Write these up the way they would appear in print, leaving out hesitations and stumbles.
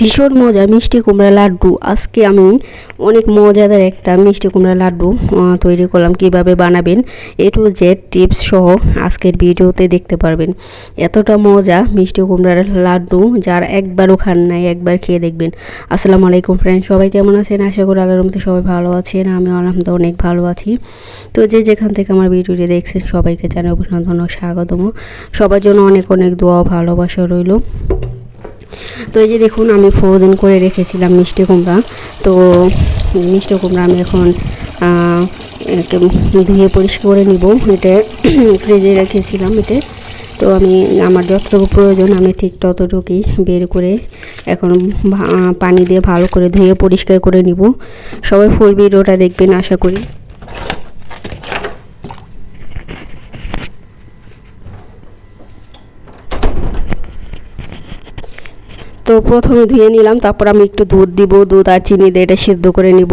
ভীষণ মজা মিষ্টি কুমড়া লাড্ডু। আজকে আমি অনেক মজাদার একটা মিষ্টি কুমড়া লাড্ডু তৈরি করলাম। কিভাবে বানাবেন এ টু জেড টিপস সহ আজকের ভিডিওতে দেখতে পারবেন। এতটা মজা মিষ্টি কুমড়ার লাড্ডু, যার একবারও খান নাই একবার খেয়ে দেখবেন। আসসালামু আলাইকুম ফ্রেন্ড, সবাই কেমন আছেন? আশা করি আল্লাহর রহমতে সবাই ভালো আছেন। আমি আলহামদুলিল্লাহ অনেক ভালো আছি। তো যে যেখান থেকে আমার ভিডিওটি দেখছেন সবাইকে জানাই অভিনন্দন ও স্বাগতম। সবার জন্য অনেক অনেক দোয়া ভালোবাসা রইল। তো এই যে দেখুন, আমি ফ্রোজেন করে রেখেছিলাম মিষ্টি কুমড়া। তো মিষ্টি কুমড়া আমি এখন ধুয়ে পরিষ্কার করে নিব। এটা ফ্রিজে রেখেছিলাম এটা। তো আমি আমার যতটুকু প্রয়োজন আমি ঠিক ততটুকুই বের করে এখন পানি দিয়ে ভালো করে ধুয়ে পরিষ্কার করে নিব। সবাই ফুল ভিডিওটা দেখবেন আশা করি। তো প্রথমে ধুয়ে নিলাম, তারপর আমি একটু দুধ দিব, দুধ আর চিনি দিয়ে এটা সিদ্ধ করে নিব।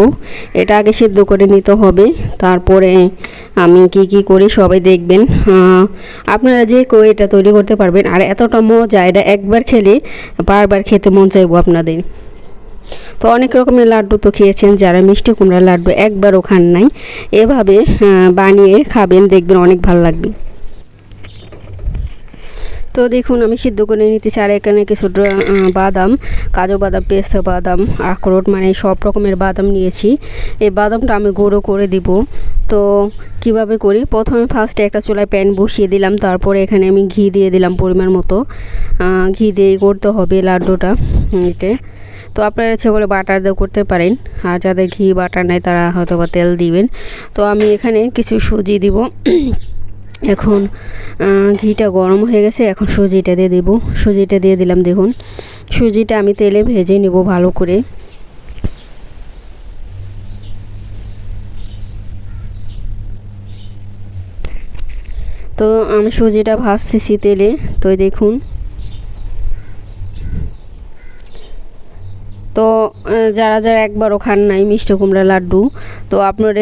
এটা আগে সিদ্ধ করে নিতে হবে, তারপরে আমি কি করি সবাই দেখবেন। আপনারা যে কেউ এটা তৈরি করতে পারবেন। আর এতটা মজা, এটা একবার খেলে বারবার খেতে মন চাইবো আপনাদের। তো অনেক রকমের লাড্ডু তো খেয়েছেন, যারা মিষ্টি কুমড়ার লাড্ডু একবারও খান নাই, এভাবে বানিয়ে খাবেন, দেখবেন অনেক ভালো লাগবে। তো দেখুন, আমি সিদ্ধ করে নিতেছি। আর এখানে কিছু বাদাম, কাজু বাদাম, পেস্তা বাদাম, আখরোট, মানে সব রকমের বাদাম নিয়েছি। এই বাদামটা আমি গুঁড়ো করে দিব। তো কিভাবে করি, প্রথমে ফার্স্টে একটা চুলায় প্যান বসিয়ে দিলাম, তারপরে এখানে আমি ঘি দিয়ে দিলাম পরিমাণ মতো। ঘি দিয়েই করতে হবে লাড্ডুটা এটা। তো আপনারা ইচ্ছে করে বাটার দিয়ে করতে পারেন, আর যাদের ঘি বাটার নেই তারা হয়তো বা তেল দিবেন। তো আমি এখানে কিছু সুজি দিব। এখন ঘিটা গরম হয়ে গেছে, এখন সুজিটা দিয়ে দেব। সুজিটা দিয়ে দিলাম। দেখুন, সুজিটা আমি তেলে ভেজে নেব ভালো করে। তো আমি সুজিটা ভাজতেছি তেলে। তো দেখুন, তো যারা যারা একবারও খান নাই মিষ্টি কুমড়া লাড্ডু, তো আপনারা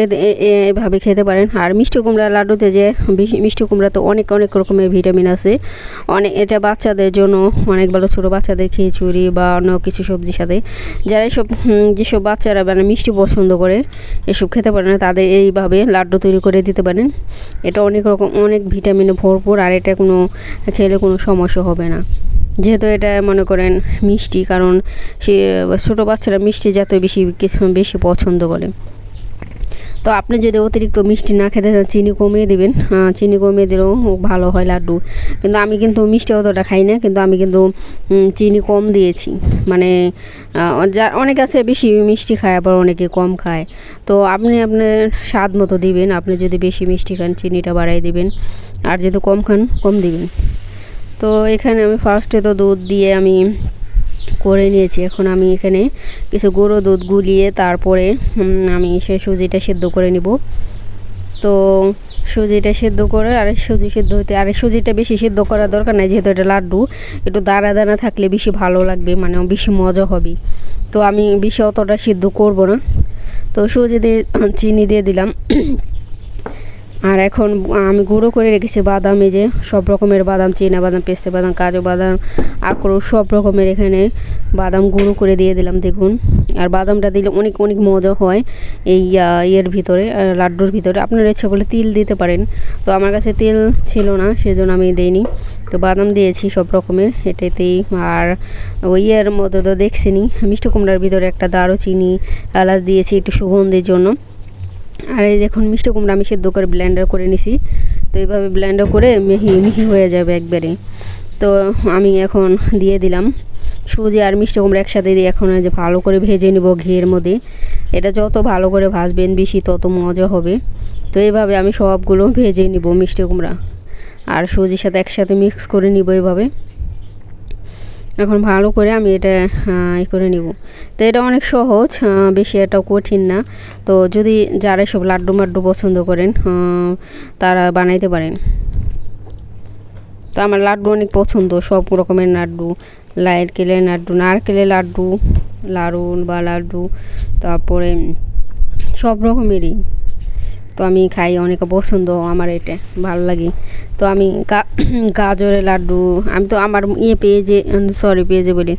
এভাবে খেতে পারেন। আর মিষ্টি কুমড়া লাড্ডুতে যে মিষ্টি কুমড়াতে অনেক অনেক রকমের ভিটামিন আছে। এটা বাচ্চাদের জন্য অনেক ভালো, ছোটো বাচ্চাদের খিচুড়ি বা অন্য কিছু সবজির সাথে, যারা যেসব বাচ্চারা মানে মিষ্টি পছন্দ করে এসব খেতে পারে না, তাদের এইভাবে লাড্ডু তৈরি করে দিতে পারেন। এটা অনেক ভিটামিনে ভরপুর, আর এটা খেলে কোনো সমস্যা হবে না। যেহেতু এটা মনে করেন মিষ্টি, কারণ সে ছোটো বাচ্চারা মিষ্টি জাতীয় বেশি পছন্দ করে। তো আপনি যদি অতিরিক্ত মিষ্টি না খেতে চান, চিনি কমিয়ে দিবেন। চিনি কমিয়ে দিলেও ভালো হয় লাড্ডু। কিন্তু আমি মিষ্টি অতটা খাই না, কিন্তু আমি চিনি কম দিয়েছি। মানে অনেক আছে বেশি মিষ্টি খায়, আবার অনেকে কম খায়। তো আপনি আপনার স্বাদ মতো দিবেন। আপনি যদি বেশি মিষ্টি খান চিনিটা বাড়াই দিবেন, আর যদি কম খান কম দিবেন। তো এখানে আমি ফার্স্টে তো দুধ দিয়ে আমি করে নিয়েছি। এখন আমি এখানে কিছু গুঁড়ো দুধ গুলিয়ে তারপরে আমি সেই সুজিটা সেদ্ধ করে নিব। তো সুজিটা সেদ্ধ করে, সুজি সেদ্ধ হতে সুজিটা বেশি সেদ্ধ করার দরকার নাই, যেহেতু এটা লাড্ডু একটু দানা দানা থাকলে বেশি ভালো লাগবে, মানে বেশি মজা হবে। তো আমি বেশি অতটা সিদ্ধ করব না। তো সুজি দিয়ে চিনি দিয়ে দিলাম। আর এখন আমি গুঁড়ো করে রেখেছি বাদাম, এই যে সব রকমের বাদাম, চিনা বাদাম, পেস্তা বাদাম, কাজু বাদাম, আখরোট, সব রকমের এখানে বাদাম গুঁড়ো করে দিয়ে দিলাম। দেখুন, আর বাদামটা দিলে অনেক অনেক মজা হয় এই ইয়ের ভিতরে, লাড্ডুর ভিতরে। আপনারা ইচ্ছা করলে তিল দিতে পারেন। তো আমার কাছে তেল ছিল না, সেজন্য আমি দিইনি। তো বাদাম দিয়েছি সব রকমের এটাতেই। আর ওই ইয়ের মধ্যে তো দেখছিনি মিষ্টি কুমড়ার ভিতরে একটা দারুচিনি, এলাচ দিয়েছি একটু সুগন্ধির জন্য। আর এই দেখুন, মিষ্টি কুমড়া আমি সেদ্ধ করে ব্লেন্ডার করে নিছি। তো এইভাবে ব্লেন্ডার করে মিহি হয়ে যাবে একবারে। তো আমি এখন দিয়ে দিলাম সুজি আর মিষ্টি কুমড়া একসাথে দিয়ে এখন যে ভালো করে ভেজে নিব ঘিয়ের মধ্যে। এটা যত ভালো করে ভাজবেন বেশি তত মজা হবে। তো এইভাবে আমি সবগুলো ভেজে নিব, মিষ্টি কুমড়া আর সুজির সাথে একসাথে মিক্স করে নিব এইভাবে। এখন ভালো করে আমি এটা করে নিব। তো এটা অনেক সহজ, বেশি এটাও কঠিন না। তো যদি যারা সব লাড্ডু মাড্ডু পছন্দ করেন তারা বানাইতে পারেন। তো আমার লাড্ডু অনেক পছন্দ, সব রকমের লাড্ডু, নারকেলের লাড্ডু, নারকেলের লাড্ডু, লাড়ু বা লাড্ডু, তারপরে সব রকমেরই। তো আমি খাই, অনেক পছন্দ আমার, এটা ভালো লাগে। তো আমি গাজরের লাড্ডু, আমি তো আমার পেজে, সরি পেজে বলি,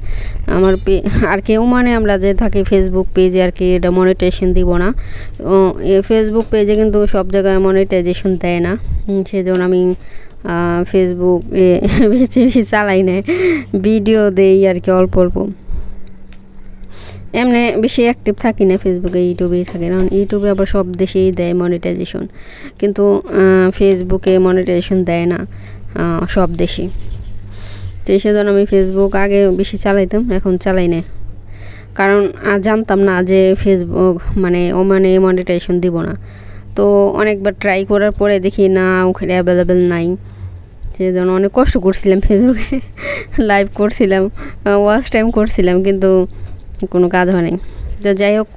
আমার আর কেউ মানে আমরা যে থাকি ফেসবুক পেজে আর কি, এটা মনিটাইজেশন দিব না। ফেসবুক পেজে কিন্তু সব জায়গায় মনিটাইজেশন দেয় না, সেজন্য আমি ফেসবুক বেশি বেশি চালাই না, ভিডিও দেই আর কি অল্প অল্প। এমনি বেশি অ্যাক্টিভ থাকি না ফেসবুকে, ইউটিউবেই থাকি, কারণ ইউটিউবে আবার সব দেশেই দেয় মনিটাইজেশন, কিন্তু ফেসবুকে মনিটাইজেশন দেয় না সব দেশে। তো সেজন্য আমি ফেসবুক আগে বেশি চালাইতাম, এখন চালাই না, কারণ জানতাম না যে ফেসবুক মানে মনিটাইজেশন দিব না। তো অনেকবার ট্রাই করার পরে দেখি না, ওখানে অ্যাভেলেবেল নাই, সেজন্য অনেক কষ্ট করছিলাম, ফেসবুকে লাইভ করছিলাম, ওয়াচ টাইম করছিলাম, কিন্তু কোনো কাজ হয় নাই। তো যাই হোক,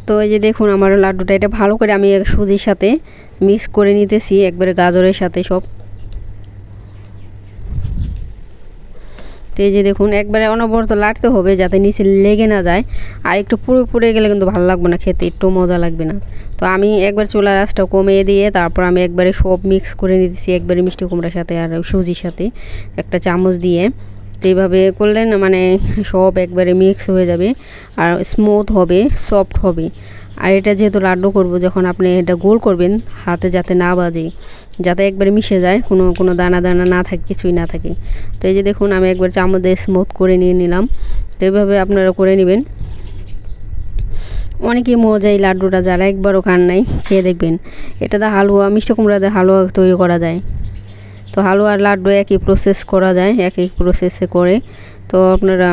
তো এই যে দেখুন আমার লাড্ডুটা, এটা ভালো করে আমি সুজির সাথে মিক্স করে নিতেছি, একবারে গাজরের সাথে সব। তো এই যে দেখুন একবারে অনবরত লাড়তে হবে যাতে নিচে লেগে না যায়, আর একটু পুরো পুড়ে গেলে কিন্তু ভালো লাগবে না খেতে, একটু মজা লাগবে না। তো আমি একবার চুলার আঁচটা কমিয়ে দিয়ে তারপর আমি একবারে সব মিক্স করে নিতেছি, একবারে মিষ্টি কুমড়ার সাথে আর সুজির সাথে একটা চামচ দিয়ে। তো এইভাবে করলে না মানে সব একবারে মিক্স হয়ে যাবে আর স্মুথ হবে, সফট হবে। আর এটা যেহেতু লাড্ডু করব, যখন আপনি এটা গোল করবেন হাতে যাতে না বাজে, যাতে একবারে মিশে যায়, কোনো দানা দানা না থাকে, কিছুই না থাকে। তো এই যে দেখুন আমি একবার চামচ দিয়ে স্মুথ করে নিয়ে নিলাম। তো এইভাবে আপনারা করে নেবেন। অনেকই মজা এই লাড্ডুটা, যারা একবারও খান নাই খেয়ে দেখবেন। এটাতে হালুয়া, মিষ্টি কুমড়া দিয়ে হালুয়া তৈরি করা যায়। তো হালুয়া আর লাড্ডু একই প্রসেস করা যায়, একই প্রসেসে করে। তো আপনারা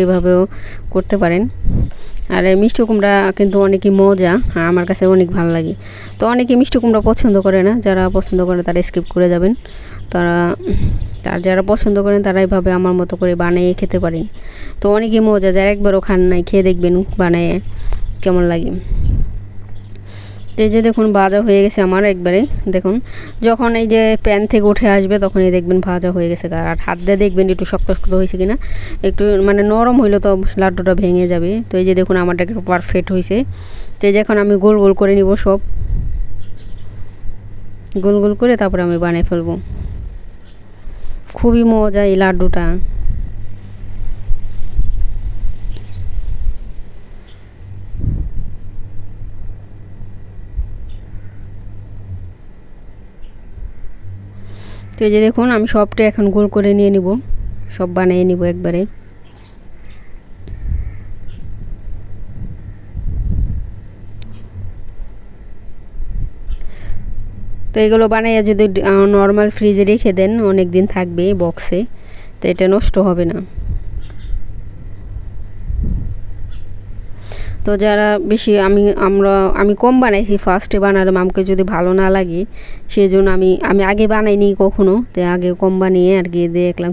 এভাবেও করতে পারেন। আর মিষ্টি কুমড়া কিন্তু অনেকই মজা, আমার কাছে অনেক ভালো লাগে। তো অনেকেই মিষ্টি কুমড়া পছন্দ করে না, যারা পছন্দ করে তারা স্কিপ করে যাবেন। তার যারা পছন্দ করেন তারা এইভাবে আমার মতো করে বানিয়ে খেতে পারেন। তো অনেকই মজা, যারা একবারও খান নাই খেয়ে দেখবেন বানিয়ে কেমন লাগে। তো এই যে দেখুন ভাজা হয়ে গেছে আমার একবারে, দেখুন যখন এই যে প্যান থেকে উঠে আসবে তখনই দেখবেন ভাজা হয়ে গেছে। আর হাত দিয়ে দেখবেন একটু শক্ত শক্ত হয়েছে কিনা, একটু মানে নরম হইলে তো লাড্ডুটা ভেঙে যাবে। তো এই যে দেখুন আমারটা একটু পারফেক্ট হয়েছে। তো এই যে এখন আমি গোল গোল করে নিব, সব গোল গোল করে তারপরে আমি বানিয়ে ফেলবো। খুবই মজা এই লাড্ডুটা। তো এই যে দেখুন আমি সবটা এখন গোল করে নিয়ে নিব, সব বানিয়ে নিব একবারে। তো এগুলো বানিয়ে যদি নর্মাল ফ্রিজে রেখে দেন অনেক দিন থাকবে বক্সে, তো এটা নষ্ট হবে না। তো যারা বেশি আমি কম বানাইছি, ফার্স্টে বানালাম, আমাকে যদি ভালো না লাগে সেই জন্য আমি আগে বানাইনি কখনো, তো আগে কম বানিয়ে আর কি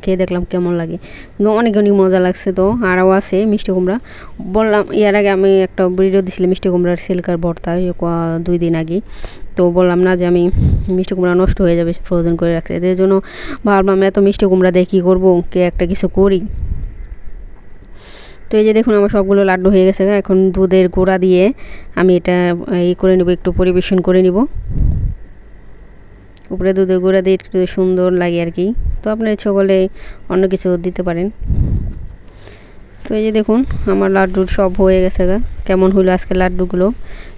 খেয়ে দেখলাম কেমন লাগে, কিন্তু অনেক অনেক মজা লাগছে। তো আরও আছে মিষ্টি কুমড়া, বললাম এর আগে আমি একটা ভিডিও দিয়েছিলাম মিষ্টি কুমড়ার সিল্কার ভর্তা 2 দিন আগে। তো বললাম না যে আমি মিষ্টি কুমড়া নষ্ট হয়ে যাবে ফ্রোজেন করে রাখতে, এর জন্য ভাবলাম এত মিষ্টি কুমড়া দিয়ে কী করবো, একটা কিছু করি। তো এই যে দেখুন আমার সবগুলো লাড্ডু হয়ে গেছে। এখন দুধের গুঁড়া দিয়ে আমি এটা করে নেব, একটু পরিবেশন করে নিব। উপরে দুধের গুঁড়া দিয়ে একটু সুন্দর লাগে আর কি। তো আপনার ইচ্ছা করলে অন্য কিছু দিতে পারেন। তো এই যে দেখুন আমার লাড্ডু সব হয়ে গেছে। কেমন হলো আজকের লাড্ডুগুলো,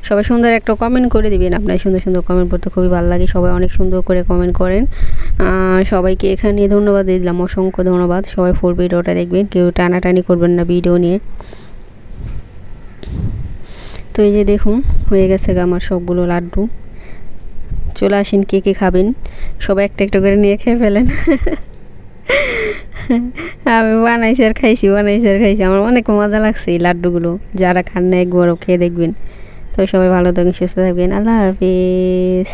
সবাই সুন্দর একটা কমেন্ট করে দিবেন। আপনার সুন্দর সুন্দর কমেন্ট পড়তে খুবই ভালো লাগে, সবাই অনেক সুন্দর করে কমেন্ট করেন। সবাইকে এখানে ধন্যবাদ দিলাম, অসংখ্য ধন্যবাদ। সবাই ফুল ভিডিওটা দেখবেন, কেউ টানাটানি করবেন না ভিডিও নিয়ে। তো এই যে দেখুন হয়ে গেছে আমার সবগুলো লাড্ডু। চলে আসেন কে কে খাবেন, সবাই একটা একটা করে নিয়ে খেয়ে ফেলেন। আমি বানাইছি আর খাইছি আমার অনেক মজা লাগছে এই লাড্ডুগুলো। যারা খান না একবারও খেয়ে দেখবেন। তো সবাই ভালো থাকবেন, সুস্থ থাকবেন। আল্লাহ হাফিজ।